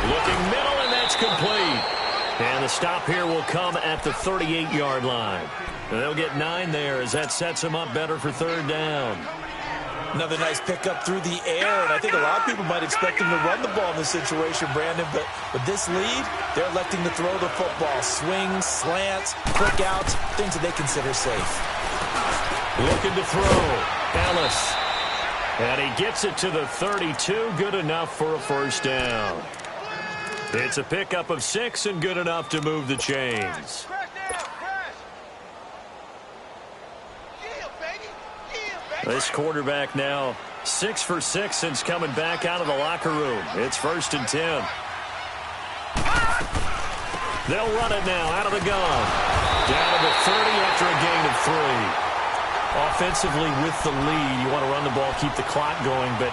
looking middle, and that's complete. And the stop here will come at the 38-yard line. And they'll get 9 there as that sets them up better for 3rd down. Another nice pickup through the air, and I think a lot of people might expect him to run the ball in this situation, Brandon, but with this lead, they're electing to throw the football. Swings, slants, quick outs, things that they consider safe. Looking to throw. Ellis. And he gets it to the 32. Good enough for a 1st down. It's a pickup of 6 and good enough to move the chains. This quarterback now 6 for 6 since coming back out of the locker room. It's 1st and 10. They'll run it now out of the gun. Down to the 30 after a gain of 3. Offensively with the lead, you want to run the ball, keep the clock going, but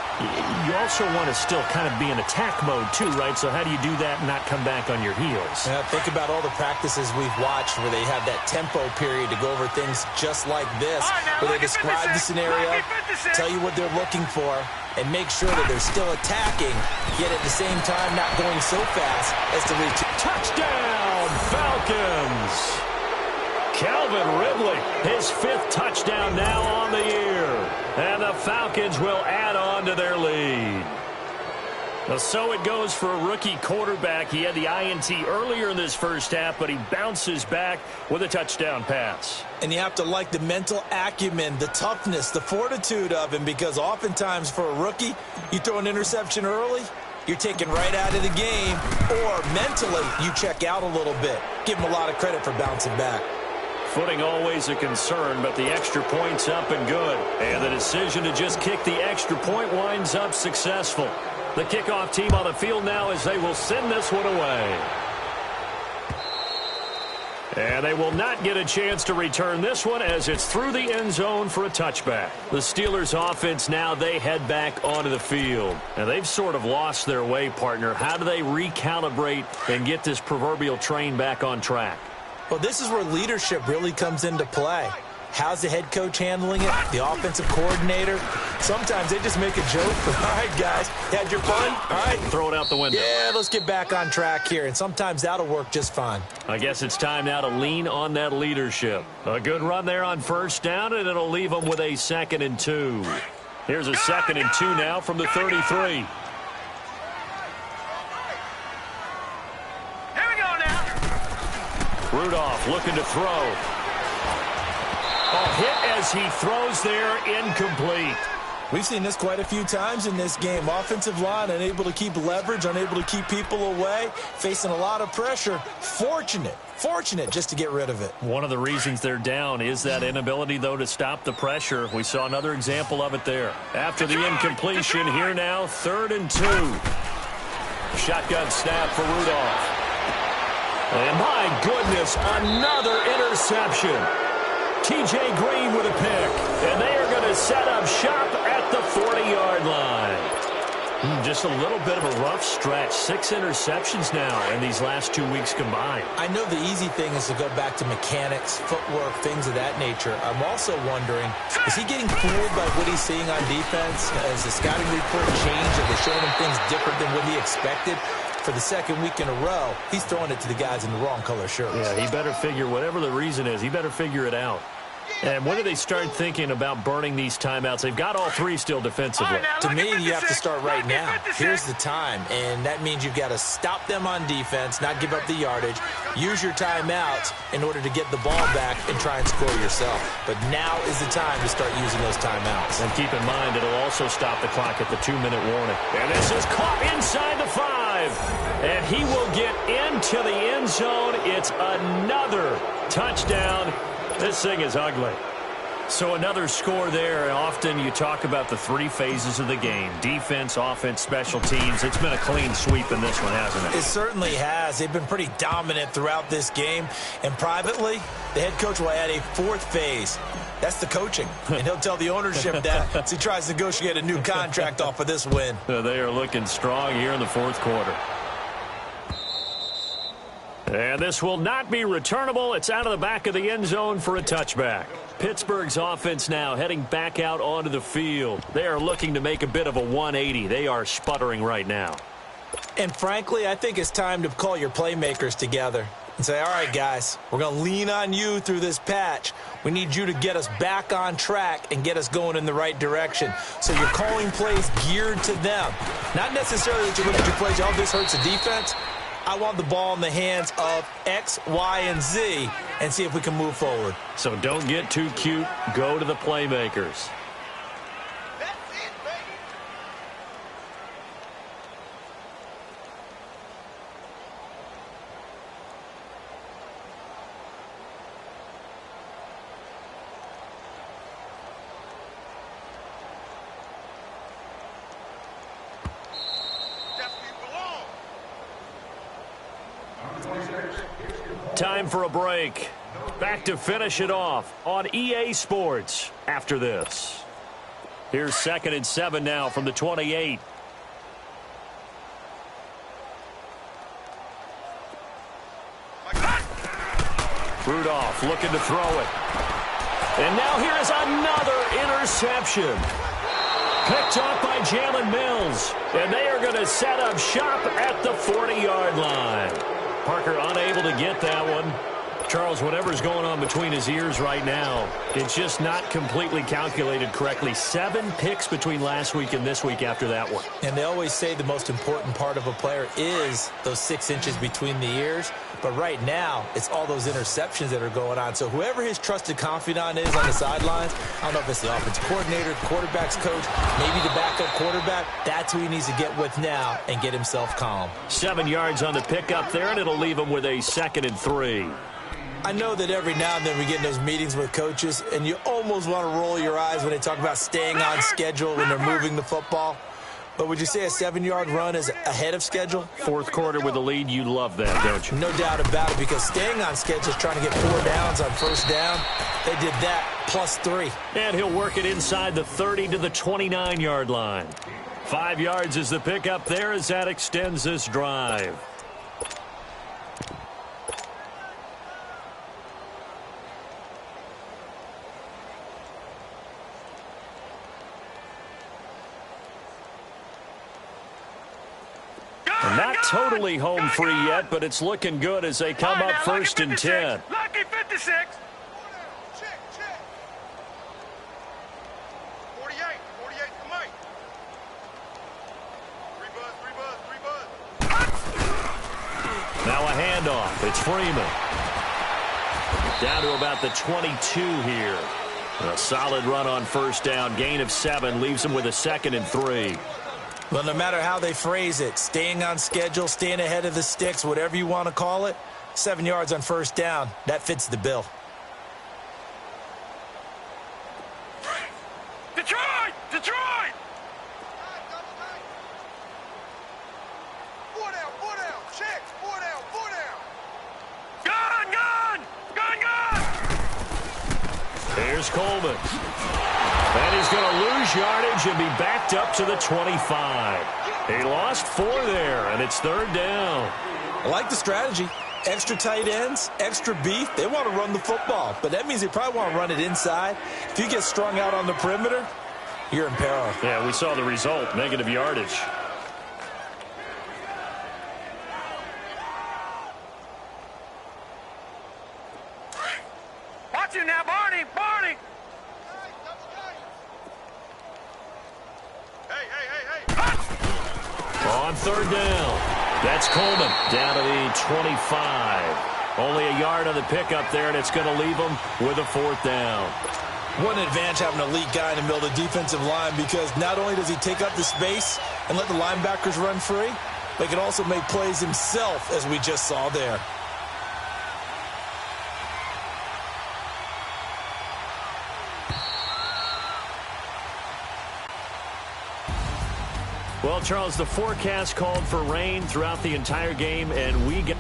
you also want to still kind of be in attack mode too, right? So how do you do that and not come back on your heels? Yeah, think about all the practices we've watched where they have that tempo period to go over things just like this, where they describe the scenario, tell you what they're looking for, and make sure that they're still attacking, yet at the same time not going so fast as to lead to touchdown, Falcons! Calvin Ridley, his 5th touchdown now on the year. And the Falcons will add on to their lead. Well, so it goes for a rookie quarterback. He had the INT earlier in this first half, but he bounces back with a touchdown pass. And you have to like the mental acumen, the toughness, the fortitude of him, because oftentimes for a rookie, you throw an interception early, you're taken right out of the game, or mentally you check out a little bit. Give him a lot of credit for bouncing back. Footing always a concern, but the extra point's up and good. And the decision to just kick the extra point winds up successful. The kickoff team on the field now as they will send this one away. And they will not get a chance to return this one as it's through the end zone for a touchback. The Steelers offense now, they head back onto the field. And they've sort of lost their way, partner. How do they recalibrate and get this proverbial train back on track? Well, this is where leadership really comes into play. How's the head coach handling it? The offensive coordinator? Sometimes they just make a joke. All right, guys, had your fun? All right. Throw it out the window. Yeah, let's get back on track here, and sometimes that'll work just fine. I guess it's time now to lean on that leadership. A good run there on first down, and it'll leave them with a 2nd and 2. Here's a 2nd and 2 now from the 33. Here we go now. Rudolph looking to throw. A hit as he throws there, incomplete. We've seen this quite a few times in this game. Offensive line unable to keep leverage, unable to keep people away, facing a lot of pressure. Fortunate just to get rid of it. One of the reasons they're down is that inability, though, to stop the pressure. We saw another example of it there. After the incompletion, here now, 3rd and 2. Shotgun snap for Rudolph. And my goodness, another interception. T.J. Green with a pick, and they are going to set up shop at the 40-yard line. Just a little bit of a rough stretch. 6 interceptions now in these last 2 weeks combined. I know the easy thing is to go back to mechanics, footwork, things of that nature. I'm also wondering, is he getting fooled by what he's seeing on defense? Has the scouting report changed? Are they showing him things different than what he expected? For the 2nd week in a row, he's throwing it to the guys in the wrong color shirts. Yeah, he better figure, whatever the reason is, he better figure it out. And when do they start thinking about burning these timeouts? They've got all 3 still defensively. To me, you have to start right now. Here's the time, and that means you've got to stop them on defense, not give up the yardage, use your timeouts in order to get the ball back and try and score yourself. But now is the time to start using those timeouts. And keep in mind, it'll also stop the clock at the 2-minute warning. And this is caught inside the 5. And he will get into the end zone. It's another touchdown. This thing is ugly. So another score there. Often you talk about the 3 phases of the game. Defense, offense, special teams. It's been a clean sweep in this one, hasn't it? It certainly has. They've been pretty dominant throughout this game. And privately, the head coach will add a 4th phase. That's the coaching. And he'll tell the ownership that as he tries to negotiate a new contract off of this win. They are looking strong here in the 4th quarter. And this will not be returnable. It's out of the back of the end zone for a touchback. Pittsburgh's offense now heading back out onto the field. They are looking to make a bit of a 180. They are sputtering right now. And frankly, I think it's time to call your playmakers together and say, all right, guys, we're going to lean on you through this patch. We need you to get us back on track and get us going in the right direction. So you're calling plays geared to them. Not necessarily that you look at your plays, oh, this hurts the defense. I want the ball in the hands of X, Y, and Z and see if we can move forward. So don't get too cute. Go to the playmakers. Time for a break. Back to finish it off on EA Sports after this. Here's 2nd and 7 now from the 28. Rudolph looking to throw it. And now here is another interception. Picked off by Jalen Mills. And they are going to set up shop at the 40-yard line. Parker unable to get that one. Charles, whatever's going on between his ears right now, it's just not completely calculated correctly. 7 picks between last week and this week after that one. And they always say the most important part of a player is those 6 inches between the ears. But right now, it's all those interceptions that are going on. So whoever his trusted confidant is on the sidelines, I don't know if it's the offensive coordinator, quarterback's coach, maybe the backup quarterback, that's who he needs to get with now and get himself calm. 7 yards on the pickup there, and it'll leave him with a 2nd and 3. I know that every now and then we get in those meetings with coaches, and you almost want to roll your eyes when they talk about staying on schedule when they're moving the football. But would you say a 7-yard run is ahead of schedule? Fourth quarter with a lead, you love that, don't you? No doubt about it, because staying on schedule is trying to get 4 downs on first down. They did that, plus 3. And he'll work it inside the 30 to the 29-yard line. 5 yards is the pickup there as that extends this drive. Not totally home free yet, but it's looking good as they come up 1st and 10. Lucky 56. Check. 48 to Mike. 3 buzz. Now a handoff. It's Freeman. Down to about the 22 here. A solid run on first down. Gain of 7 leaves him with a 2nd and 3. Well, no matter how they phrase it, staying on schedule, staying ahead of the sticks, whatever you want to call it, 7 yards on first down, that fits the bill. Detroit! 4 down. Check. 4 down. Gun! Here's Coleman. And he's going to lose yardage and be backed up to the 25. He lost 4 there, and it's 3rd down. I like the strategy. Extra tight ends, extra beef. They want to run the football, but that means they probably want to run it inside. If you get strung out on the perimeter, you're in peril. Yeah, we saw the result, negative yardage. Watch him now, Barney. On 3rd down, that's Coleman down to the 25. Only a yard on the pickup there, and it's going to leave him with a 4th down. What an advantage having an elite guy in the middle of the defensive line, because not only does he take up the space and let the linebackers run free, but he can also make plays himself, as we just saw there. Well, Charles, the forecast called for rain throughout the entire game, and we get...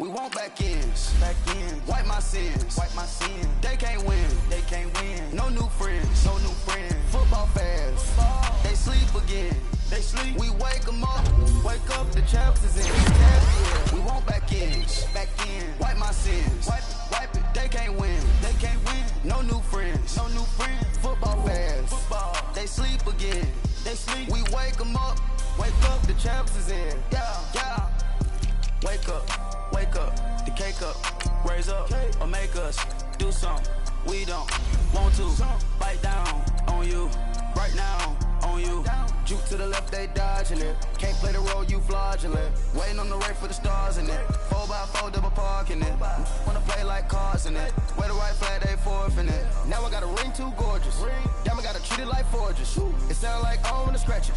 We want back ends. Wipe my sins. They can't win. No new friends. Football fans. They sleep again. We wake them up. Wake up, the champs is in. We want back ends. Wipe my sins. Wipe it. They can't win. No new friends. Football fans. They sleep again. We wake them up. Wake up, the champs is in. Yeah. Wake up, the cake up, raise up, or make us do something we don't want to. Bite down on you, right now on you. Juke to the left, they dodging it. Can't play the role, you fraudulent. Waiting on the right for the stars in it. 4x4 double parking it. Wanna play like cars in it. Wear the right flag, they forfeit it. Now I got a ring too gorgeous. Damn, I gotta treat it like forges. It sound like I wanna scratch it.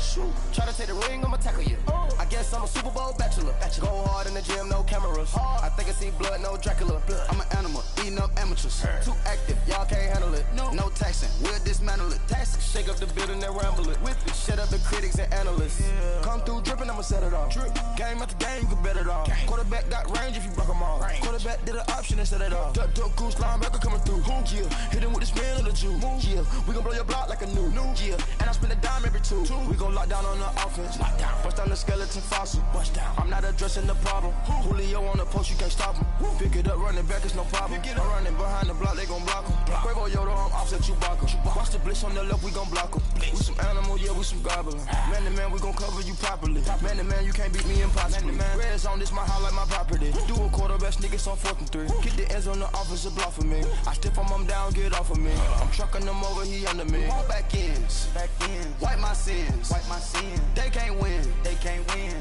Try to take the ring, I'ma tackle you. I guess I'm a Super Bowl bachelor. Go hard in the gym, no cameras. I think I see blood, no Dracula. I'm an animal, eating up amateurs. Too active, y'all can't handle it. No, No taxing, we'll dismantle it. Tax, shake up the building and ramble it. Whip it, shut up the critics and analysts. Come through dripping, I'ma set it off. Game after game, you can bet it off. Quarterback got range if you block them all. Quarterback did an option and set it off. Duck, goose, linebacker coming through. Yeah, hit him with the spin of the Jew. Yeah, we gon' blow your block like a new. Yeah, and I spin a dime every two. We gon' lock down on the offense. Bust down the skeleton fossil. I'm not addressing the problem. Julio on the post, you can't stop him. Pick it up, running back, it's no problem. I'm running behind the block, they gon' block him. Quavo Yoda, I'm offset Chewbacca. Watch the blitz on the left, we gon' block him. We some animal, yeah, we some goblin. Man to man, we gon' cover you properly. Man to man, you can't beat me impossibly. Red zone, this my house like my property. Do a quarter best niggas on 4th and 3. Get the ends on the offensive block for me. I stiff him down, get off of me. I'm trucking them over, he under me. Won't back ends, wipe my sins, They can't win,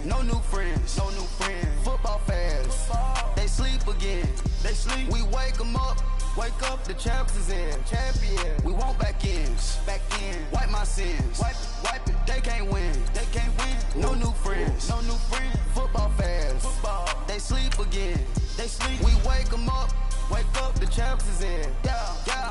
No new friends, Football fast, they sleep again. We wake them up. Wake up, the champs is in. Champion. We want back ends. Wipe my sins. Wipe it. They can't win. No new friends. Football fast. They sleep again. We wake them up. Wake up, the champs is in. Yeah.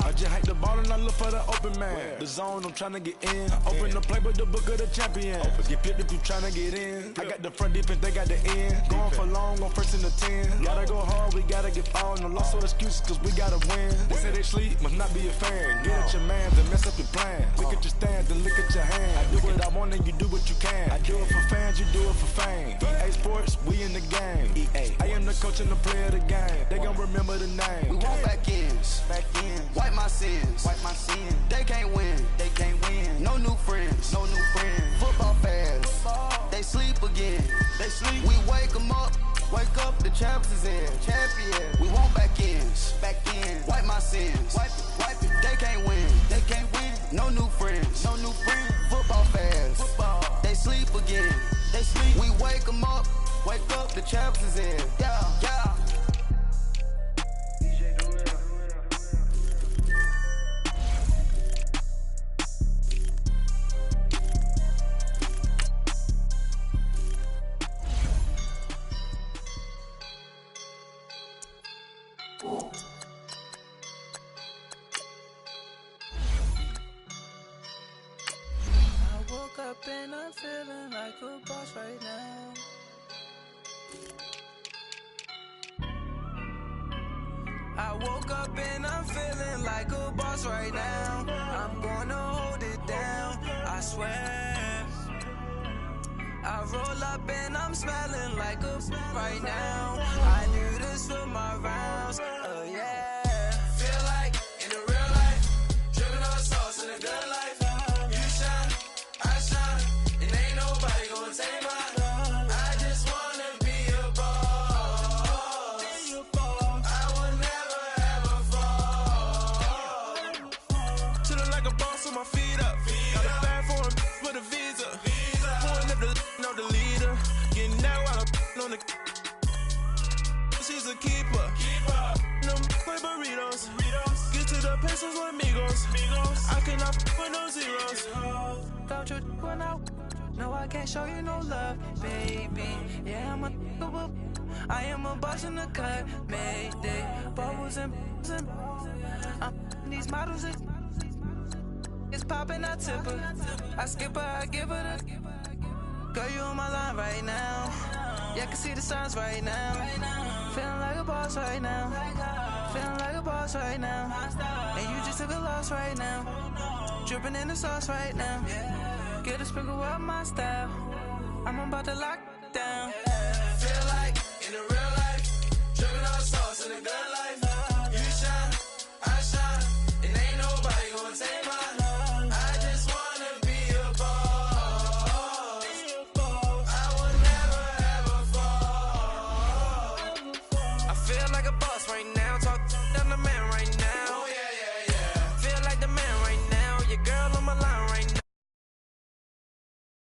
I just hate the ball and I look for the open man. The zone, I'm tryna get in. Open the playbook, the book of the champion. Get flipped if you tryna get in. I got the front defense, they got the end. Going for long, on 1st and 10. Gotta go hard, we gotta get all. No loss or excuses, cause we gotta win. They say they sleep, must not be a fan. Get at your man, then mess up your plan. Look at your stand, then look at your hand. I do what I want and you do what you can. I do it for fans, you do it for fame. EA Sports, we in the game. I am the coach and the player of the game. They gon' remember the name. We want back ends. Wipe my sins. They can't win. No new friends. Football fast. They sleep again. We wake them up. Wake up, the champs is in. Champion. We want back ends. Wipe my sins. Wipe it. They can't win. No new friends. Football fast. They sleep again. We wake them up. Wake up, the champs is in. Yeah. And I'm feeling like a boss right now. I woke up and I'm feeling like a boss right now. I'm gonna hold it down, I swear. I roll up and I'm smelling like a right now. I do this for my rounds, yeah. Feel like in the real life, dripping on sauce in a good life. She's a keeper. No burritos. Get to the pesos with amigos. I cannot put no zeros. Don't you run out? No, I can't show you no love, baby. Yeah, I am a boss in the cut. Mayday. Bubbles and these models. It's popping, I tip her. I skip her, I give her the. Girl, you on my line right now. Yeah, I can see the signs right now. Feeling like a boss right now. Feeling like a boss right now. And you just took a loss right now. Dripping in the sauce right now. Get a sprinkle up my style. I'm about to lock down.